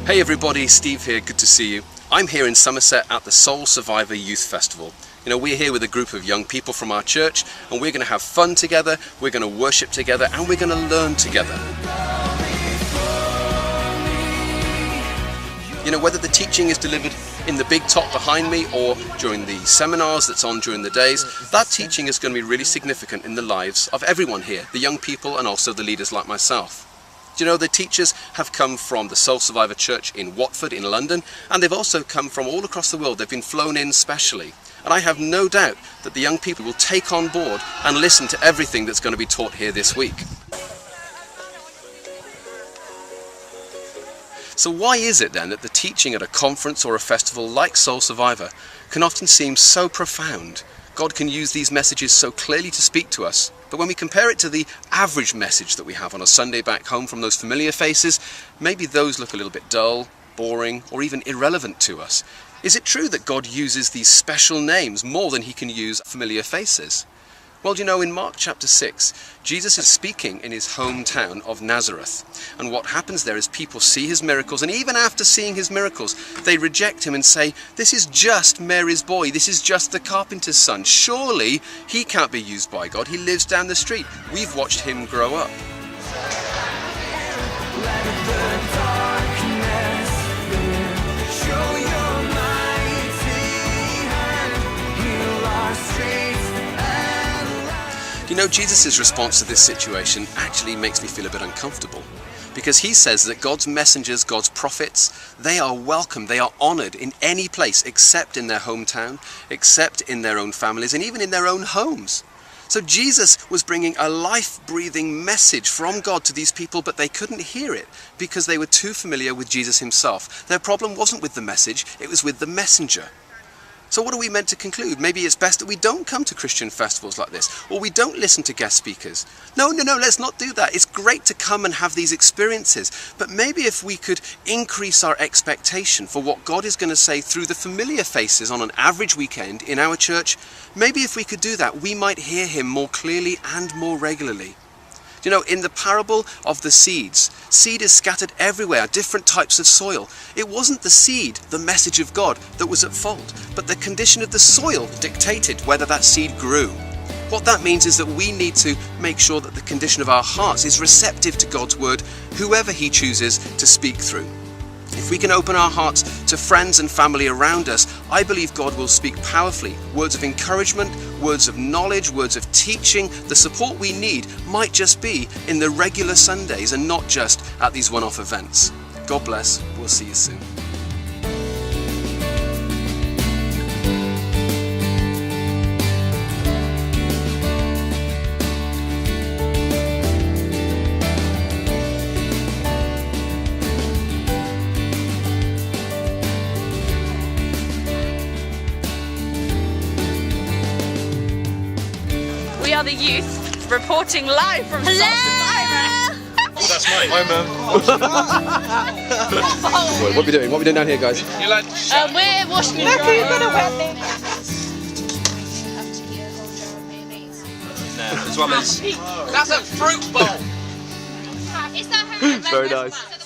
Hey everybody, Steve here, good to see you. I'm here in Somerset at the Soul Survivor Youth Festival. You know, we're here with a group of young people from our church and we're going to have fun together, we're going to worship together and we're going to learn together. You know, whether the teaching is delivered in the big top behind me or during the seminars that's on during the days, that teaching is going to be really significant in the lives of everyone here, the young people and also the leaders like myself. You know, the teachers have come from the Soul Survivor Church in Watford in London, and they've also come from all across the world. They've been flown in specially. And I have no doubt that the young people will take on board and listen to everything that's going to be taught here this week. So why is it then that the teaching at a conference or a festival like Soul Survivor can often seem so profound? God can use these messages so clearly to speak to us. But when we compare it to the average message that we have on a Sunday back home from those familiar faces, maybe those look a little bit dull, boring, or even irrelevant to us. Is it true that God uses these special names more than he can use familiar faces? Well, you know, in Mark chapter 6, Jesus is speaking in his hometown of Nazareth. And what happens there is people see his miracles, and even after seeing his miracles, they reject him and say, "This is just Mary's boy, this is just the carpenter's son. Surely he can't be used by God, he lives down the street. We've watched him grow up." You know, Jesus' response to this situation actually makes me feel a bit uncomfortable, because he says that God's messengers, God's prophets, they are welcome, they are honoured in any place except in their hometown, except in their own families, and even in their own homes. So Jesus was bringing a life-breathing message from God to these people, but they couldn't hear it because they were too familiar with Jesus himself. Their problem wasn't with the message, it was with the messenger. So what are we meant to conclude? Maybe it's best that we don't come to Christian festivals like this, or we don't listen to guest speakers. No, let's not do that. It's great to come and have these experiences, but maybe if we could increase our expectation for what God is going to say through the familiar faces on an average weekend in our church, maybe if we could do that, we might hear him more clearly and more regularly. You know, in the parable of the seeds, seed is scattered everywhere, different types of soil. It wasn't the seed, the message of God, that was at fault, but the condition of the soil dictated whether that seed grew. What that means is that we need to make sure that the condition of our hearts is receptive to God's word, whoever he chooses to speak through. If we can open our hearts to friends and family around us, I believe God will speak powerfully. Words of encouragement, words of knowledge, words of teaching. The support we need might just be in the regular Sundays and not just at these one-off events. God bless. We'll see you soon. We are the youth reporting live from Soul Survivor. Oh, that's mine. Hi, man. What are we doing? What are we doing down here, guys? You like? We're washing and drying. As well as. That's a fruit bowl. Is that her? Very nice.